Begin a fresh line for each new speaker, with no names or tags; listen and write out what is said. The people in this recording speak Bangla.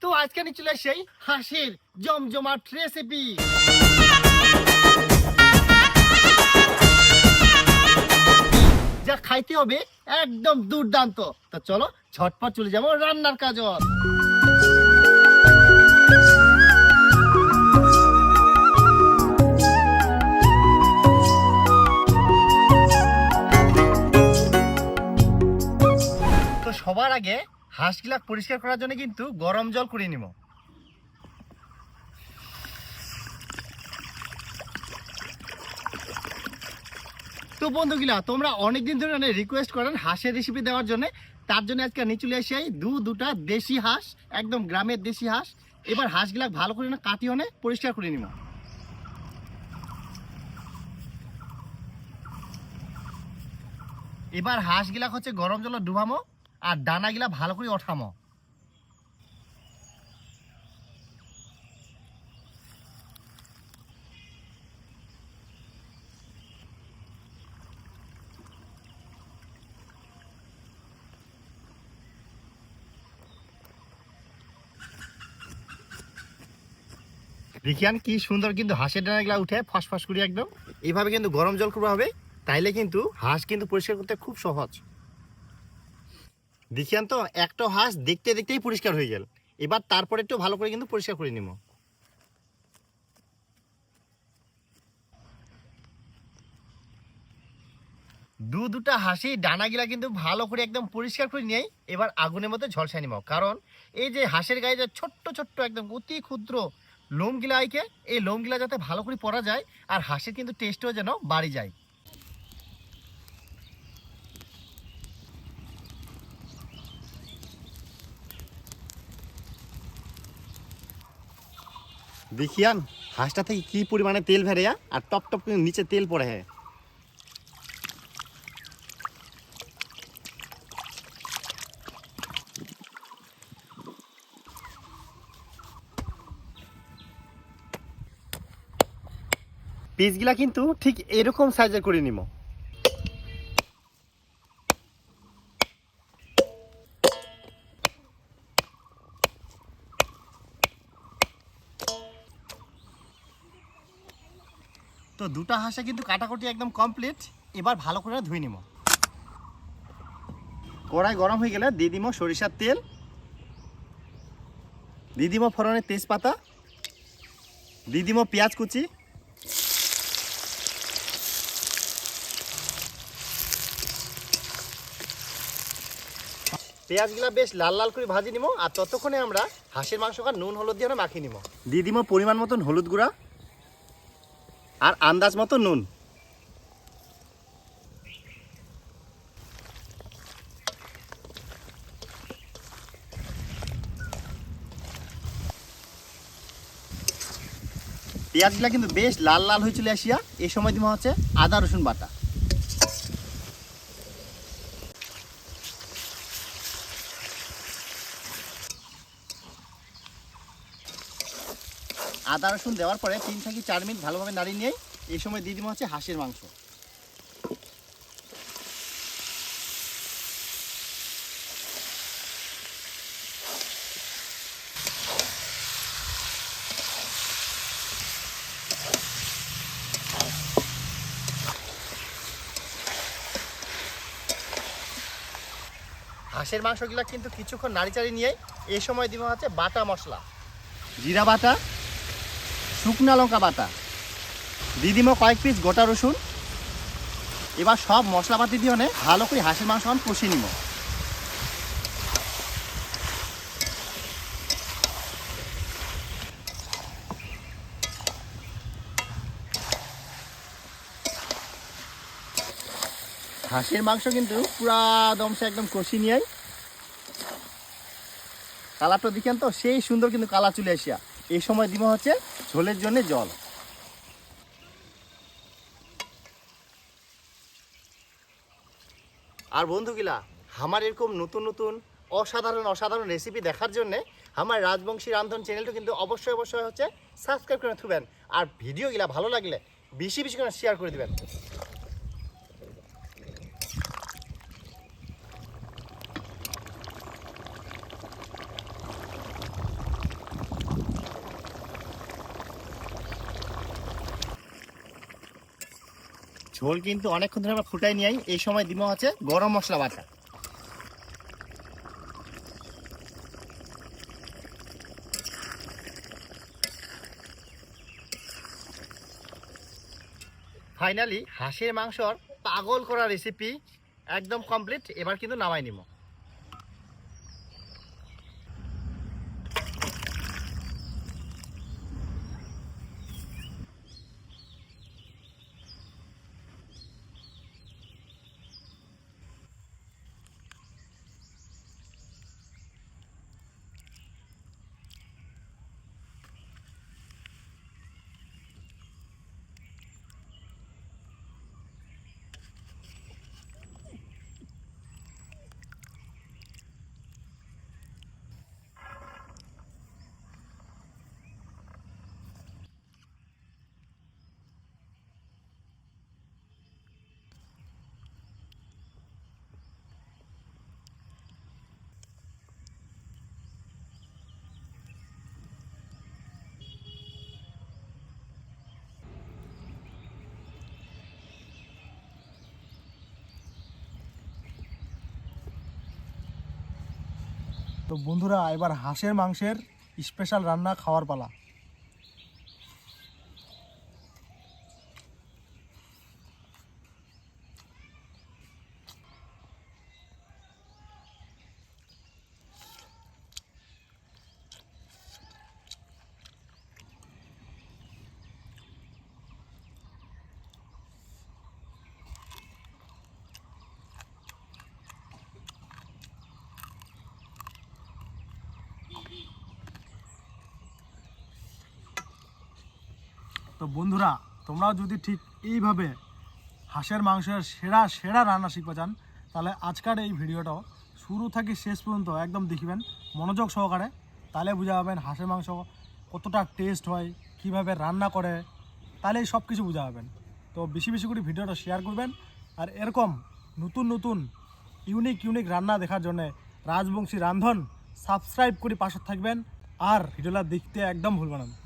তো আজকে নিয়ে চলে সেই হাঁসের জমজমাট রেসিপি। যা খাইতে হবে একদম দুর্দান্ত। তো চলো ঝটপট চলে যাবো রান্নার কাজে। তো সবার আগে হাঁসগুলা পরিষ্কার করার জন্য কিন্তু গরম জল করে নিব। তো বন্ধুগুলা, তোমরা অনেকদিন ধরে রিকোয়েস্ট করেন হাঁসের রেসিপি দেওয়ার জন্য, তার জন্য আজকে নিয়ে চলে আসি দুটা দেশি হাঁস, একদম গ্রামের দেশি হাঁস। এবার হাঁসগুলা ভালো করে কাটিয়ে পরিষ্কার করে নিব। এবার হাঁসগুলা হচ্ছে গরম জলে ডুবামো আর ডানাগুলা ভালো করে ওঠামো। দেখিয়ান কি সুন্দর কিন্তু হাঁসের ডানাগুলা উঠে ফসফস করে একদম। এইভাবে কিন্তু গরম জল করতে হবে, তাইলে কিন্তু হাঁস কিন্তু পরিষ্কার করতে খুব সহজ। দেখিয়ান তো একটা হাঁস দেখতে দেখতেই পরিষ্কার হয়ে গেল। এবার তারপরে একটু ভালো করে কিন্তু পরিষ্কার করে নিব। দুটা হাঁসি ডানাগুলা কিন্তু ভালো করে একদম পরিষ্কার করে নিয়ে এবার আগুনের মধ্যে ঝলসাই নিব। কারণ এই যে হাঁসের গায়ে যে ছোট্ট ছোট্ট একদম অতি ক্ষুদ্র লোমগুলা আইকে, এই লোমগুলা যাতে ভালো করে পরা যায় আর হাঁসের কিন্তু টেস্টও যেন বাড়ি যায়। দেখিয়ান হাঁসটা থেকে কি পরিমাণে তেল ভেড়ে আর টপ টপ করে নিচে তেল পড়ে। হ্যাঁ, পিসগুলা কিন্তু ঠিক এরকম সাইজের করে নিব। তো দুটা হাঁসে কিন্তু কাটাকুটি একদম কমপ্লিট। এবার ভালো করে ধুয়ে নিব। কড়াই গরম হয়ে গেলে দিয়ে দিব সরিষার তেল, দিয়ে দিব ফোড়নের তেজপাতা, দিয়ে দিব পেঁয়াজ কুচি, পেঁয়াজগুলা বেশ লাল লাল করে ভাজি নিব। আর ততক্ষণে আমরা হাঁসের মাংসটা নুন হলুদ দিয়ে মাখিয়ে নিব। দিয়ে দিব পরিমাণ মতন হলুদ গুঁড়া আর আন্দাজ মতো নুন। পেঁয়াজগুলা কিন্তু বেশ লাল লাল হয়ে চলে আসিয়া এই সময় দিব হচ্ছে আদা রসুন বাটা। আদা রসুন দেওয়ার পরে 3 থেকে 4 মিনিট ভালোভাবে নাড়িয়ে নিয়ে এই সময় দিয়ে দিব হচ্ছে হাঁসের মাংস। হাঁসের মাংসগুলো কিন্তু কিছুক্ষণ নাড়িচাড়ি নিয়ে এই সময় দিব হচ্ছে বাটা মশলা, জিরা বাটা, শুকনা লঙ্কা বাটা, দিয়ে দিব কয়েক পিস গোটা রসুন। এবার সব মশলাপাতি দিয়ে ভালো করে হাঁসের মাংস কষিয়ে নিব। হাঁসের মাংস কিন্তু পুরা দমসে একদম কষিয়ে নিয়ে কালারটা দেখেন তো সেই সুন্দর কিন্তু কালার চলে আসিয়া এই সময় দিব হচ্ছে ঝোলের জন্য জল। আর বন্ধুগুলা, আমার এরকম নতুন নতুন অসাধারণ রেসিপি দেখার জন্য আমার রাজবংশী রান্ধন চ্যানেলটা কিন্তু অবশ্যই হচ্ছে সাবস্ক্রাইব করে থুবেন। আর ভিডিওগুলা ভালো লাগলে বেশি বেশি করে শেয়ার করে দিবেন। ঝোল কিন্তু অনেকক্ষণ ধরে আমরা ফুটাই নিই। এই সময় দিব হচ্ছে গরম মশলা বাটা। ফাইনালি হাঁসের মাংসর পাগল করা রেসিপি একদম কমপ্লিট। এবার কিন্তু নামাই নিব।
তো বন্ধুরা, এবার হাঁসের মাংসের স্পেশাল রান্না খাওয়ার পালা। তো বন্ধুরা, তোমরাও যদি ঠিক এইভাবে হাঁসের মাংসের সেরা সেরা রান্না শিখতে চান, তাহলে আজকের এই ভিডিওটা শুরু থেকে শেষ পর্যন্ত একদম দেখবেন মনোযোগ সহকারে। তাহলে বুঝা পাবেন হাঁসের মাংস কতটা টেস্ট হয়, কিভাবে রান্না করে, তাহলে সব কিছু বুঝা পাবেন। তো বেশি বেশি করে ভিডিওটা শেয়ার করবেন। আর এরকম নতুন নতুন ইউনিক রান্না দেখার জন্য রাজবংশী রান্ধন সাবস্ক্রাইব করে পাশে থাকবেন। আর ভিডিওটা দেখতে একদম ভুলবেন না।